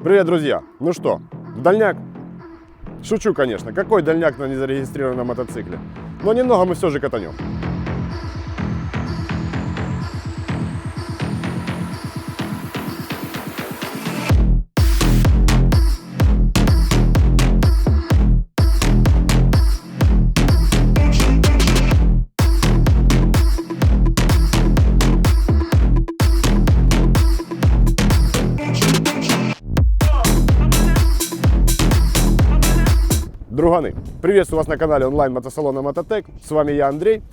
Привет, друзья! Ну что, в дальняк? Шучу, конечно. Какой дальняк на незарегистрированном мотоцикле? Но немного мы все же катанем. Друганы, приветствую вас на канале онлайн-мотосалона Мототек. С вами я, Андрей.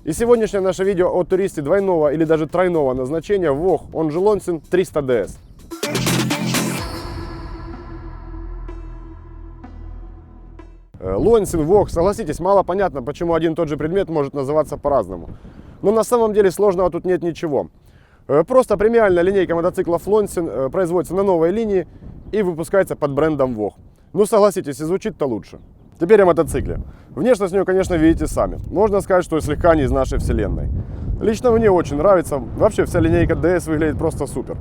И сегодняшнее наше видео о туристе двойного или даже тройного назначения VOG, он же Lonsin 300DS. Lonsin, VOG, согласитесь, мало понятно, почему один и тот же предмет может называться по-разному. Но на самом деле сложного тут нет ничего. Просто премиальная линейка мотоциклов Lonsin производится на новой линии и выпускается под брендом VOG. Ну, согласитесь, и звучит-то лучше. Теперь о мотоцикле. Внешность у нее, конечно, видите сами. Можно сказать, что слегка не из нашей вселенной. Лично мне очень нравится. Вообще, вся линейка DS выглядит просто супер.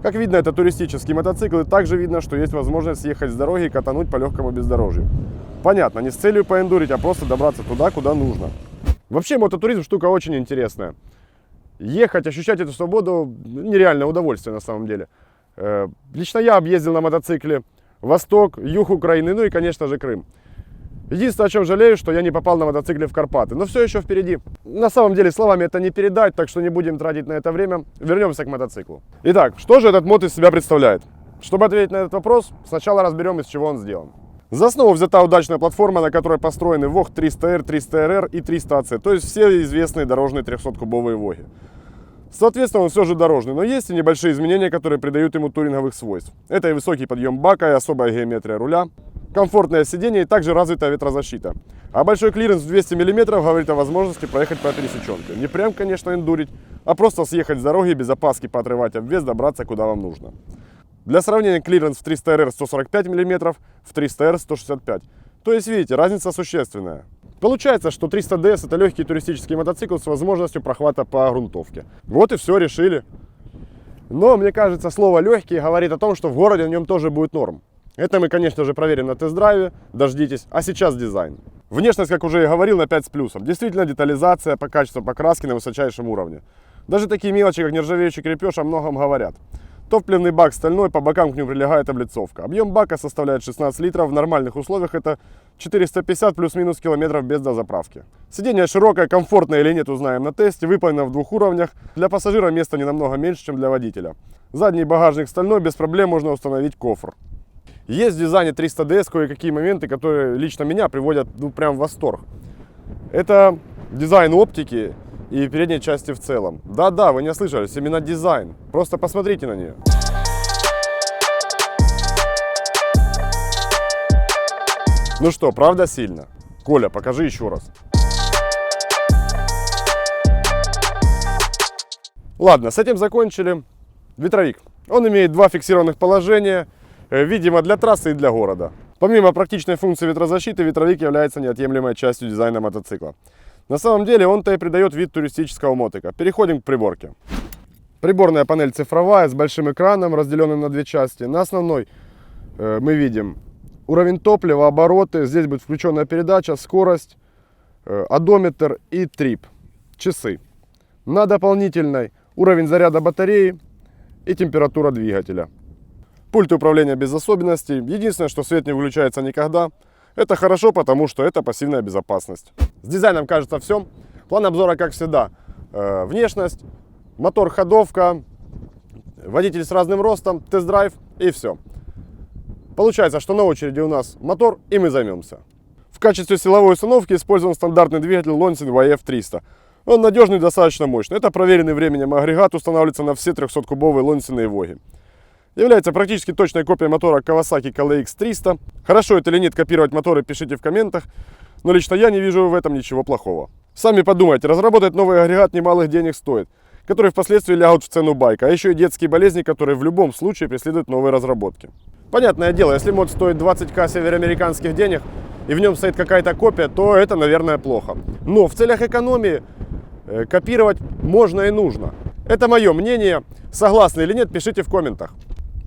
Как видно, это туристический мотоцикл, и также видно, что есть возможность съехать с дороги и катануть по легкому бездорожью. Понятно, не с целью поэндурить, а просто добраться туда, куда нужно. Вообще, мототуризм штука очень интересная. Ехать, ощущать эту свободу – нереальное удовольствие на самом деле. Лично я объездил на мотоцикле Восток, юг Украины, ну и, конечно же, Крым. Единственное, о чем жалею, что я не попал на мотоцикле в Карпаты. Но все еще впереди. На самом деле, словами это не передать, так что не будем тратить на это время. Вернемся к мотоциклу. Итак, что же этот мод из себя представляет? Чтобы ответить на этот вопрос, сначала разберем, из чего он сделан. За основу взята удачная платформа, на которой построены VOG 300R, 300RR и 300AC, то есть все известные дорожные 300-кубовые VOG. Соответственно, он все же дорожный, но есть и небольшие изменения, которые придают ему туринговых свойств. Это и высокий подъем бака, и особая геометрия руля, комфортное сиденье и также развитая ветрозащита. А большой клиренс в 200 мм говорит о возможности проехать по пересеченке. Не прям, конечно, эндурить, а просто съехать с дороги, без опаски поотрывать обвес, добраться куда вам нужно. Для сравнения, клиренс в 300RR 145 мм, в 300R 165 мм. То есть, видите, разница существенная. Получается, что 300DS это легкий туристический мотоцикл с возможностью прохвата по грунтовке. Вот и все, решили. Но, мне кажется, слово «легкий» говорит о том, что в городе на нем тоже будет норм. Это мы, конечно же, проверим на тест-драйве, дождитесь. А сейчас дизайн. Внешность, как уже и говорил, на 5 с плюсом. Действительно, детализация по качеству покраски на высочайшем уровне. Даже такие мелочи, как нержавеющий крепеж, о многом говорят. Топливный бак стальной, по бокам к нему прилегает облицовка. Объем бака составляет 16 литров, в нормальных условиях это 450 плюс-минус километров без дозаправки. Сиденье широкое, комфортное или нет, узнаем на тесте, выполнено в двух уровнях. Для пассажира места не намного меньше, чем для водителя. Задний багажник стальной, без проблем можно установить кофр. Есть в дизайне 300DS кое-какие моменты, которые лично меня приводят прям в восторг. Это дизайн оптики и передней части в целом. Да-да, вы не ослышались, именно дизайн. Просто посмотрите на нее. Ну что, правда сильно? Коля, покажи еще раз. Ладно, с этим закончили. Ветровик. Он имеет два фиксированных положения, видимо, для трассы и для города. Помимо практичной функции ветрозащиты, ветровик является неотъемлемой частью дизайна мотоцикла. На самом деле он-то и придает вид туристического мотика. Переходим к приборке. Приборная панель цифровая с большим экраном, разделенным на две части. На основной мы видим уровень топлива, обороты. Здесь будет включенная передача, скорость, одометр и трип, часы. На дополнительной уровень заряда батареи и температура двигателя. Пульт управления без особенностей. Единственное, что свет не выключается никогда. Это хорошо, потому что это пассивная безопасность. С дизайном, кажется, все. План обзора, как всегда. Внешность, мотор, ходовка, водитель с разным ростом, тест-драйв и все. Получается, что на очереди у нас мотор, и мы займемся. В качестве силовой установки использован стандартный двигатель Lonsin YF300. Он надежный и достаточно мощный. Это проверенный временем агрегат, устанавливается на все 300-кубовые Lonsin и VOG. Является практически точной копией мотора Kawasaki KLX 300. Хорошо это или нет копировать моторы, пишите в комментах. Но лично я не вижу в этом ничего плохого. Сами подумайте, разработать новый агрегат немалых денег стоит, которые впоследствии лягут в цену байка. А еще и детские болезни, которые в любом случае преследуют новые разработки. Понятное дело, если мод стоит 20к североамериканских денег и в нем стоит какая-то копия, то это, наверное, плохо. Но в целях экономии копировать можно и нужно. Это мое мнение. Согласны или нет, пишите в комментах.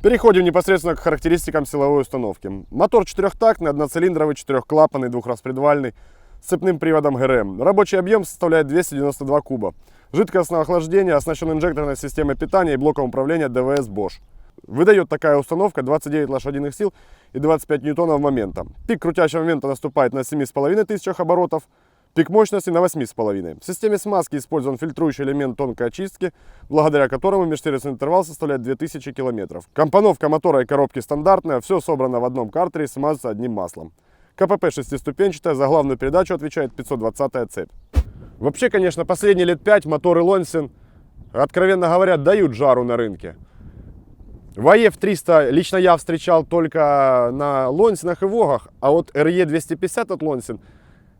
Переходим непосредственно к характеристикам силовой установки. Мотор четырехтактный, одноцилиндровый, четырехклапанный, двухраспредвальный, с цепным приводом ГРМ. Рабочий объем составляет 292 куба. Жидкостное охлаждение, оснащен инжекторной системой питания и блоком управления ДВС Bosch. Выдает такая установка 29 лошадиных сил и 25 ньютонов момента. Пик крутящего момента наступает на 7500 оборотов, пик мощности на 8,5. В системе смазки использован фильтрующий элемент тонкой очистки, благодаря которому межсервисный интервал составляет 2000 км. Компоновка мотора и коробки стандартная, все собрано в одном картере и смазывается одним маслом. КПП шестиступенчатая, за главную передачу отвечает 520-я цепь. Вообще, конечно, последние лет 5 моторы Lonsin, откровенно говоря, дают жару на рынке. В АЕФ-300 лично я встречал только на Лонсинах и Вогах, а вот RE250 от Lonsin,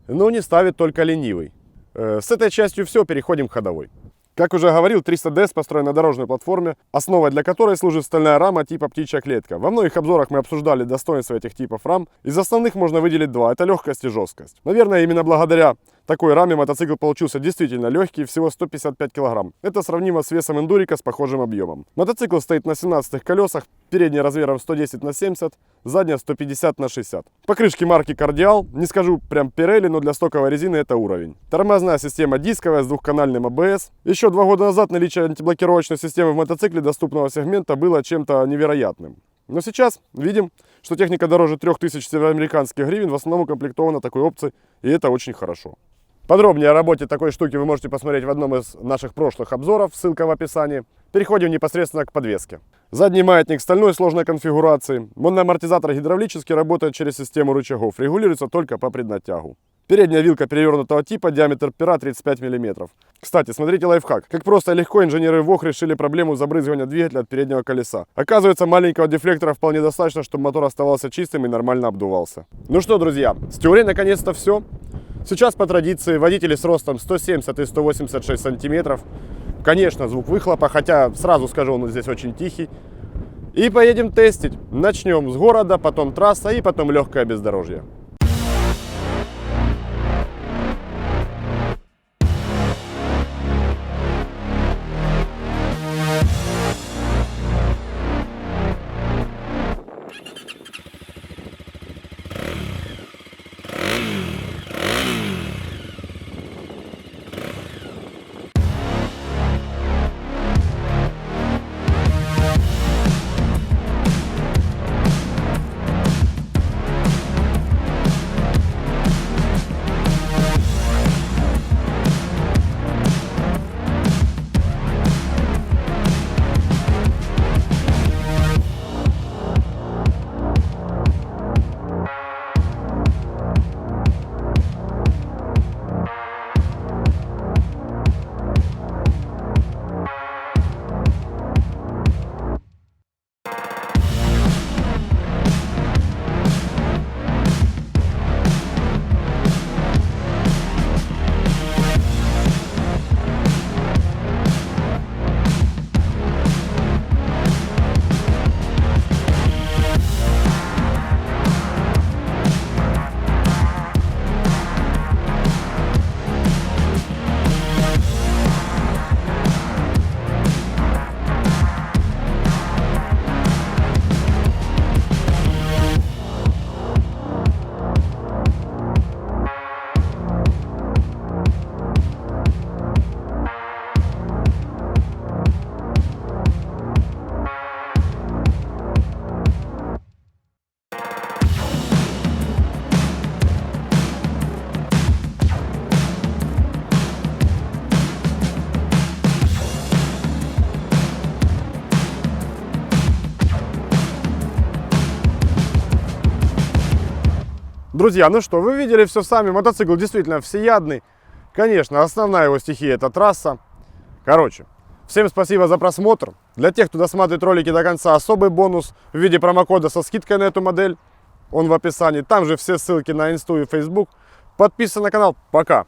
ну, не ставит только ленивый. С этой частью все, переходим к ходовой. Как уже говорил, 300DS построен на дорожной платформе, основой для которой служит стальная рама типа птичья клетка. Во многих обзорах мы обсуждали достоинства этих типов рам. Из основных можно выделить два. Это легкость и жесткость. Наверное, именно благодаря такой раме мотоцикл получился действительно легкий, всего 155 кг. Это сравнимо с весом эндурика с похожим объемом. Мотоцикл стоит на 17-х колесах, передние размером 110 на 70, задняя 150 на 60. Покрышки марки Cardial, не скажу прям Pirelli, но для стоковой резины это уровень. Тормозная система дисковая с двухканальным ABS. Еще 2 года назад наличие антиблокировочной системы в мотоцикле доступного сегмента было чем-то невероятным. Но сейчас видим, что техника дороже 3000 североамериканских гривен в основном укомплектована такой опцией, и это очень хорошо. Подробнее о работе такой штуки вы можете посмотреть в одном из наших прошлых обзоров, ссылка в описании. Переходим непосредственно к подвеске. Задний маятник стальной сложной конфигурации. Моноамортизатор гидравлический, работает через систему рычагов, регулируется только по преднатягу. Передняя вилка перевернутого типа, диаметр пера 35 мм. Кстати, смотрите лайфхак. Как просто и легко инженеры ВОГ решили проблему забрызгивания двигателя от переднего колеса. Оказывается, маленького дефлектора вполне достаточно, чтобы мотор оставался чистым и нормально обдувался. Ну что, друзья, с теорией наконец-то все. Сейчас по традиции водители с ростом 170 и 186 сантиметров. Конечно, звук выхлопа, хотя сразу скажу, он здесь очень тихий. И поедем тестить. Начнем с города, потом трасса и потом легкое бездорожье. Друзья, ну что, вы видели все сами, мотоцикл действительно всеядный. Конечно, основная его стихия — это трасса. Короче, всем спасибо за просмотр. Для тех, кто досматривает ролики до конца, особый бонус в виде промокода со скидкой на эту модель. Он в описании. Там же все ссылки на инсту и фейсбук. Подписывайтесь на канал. Пока!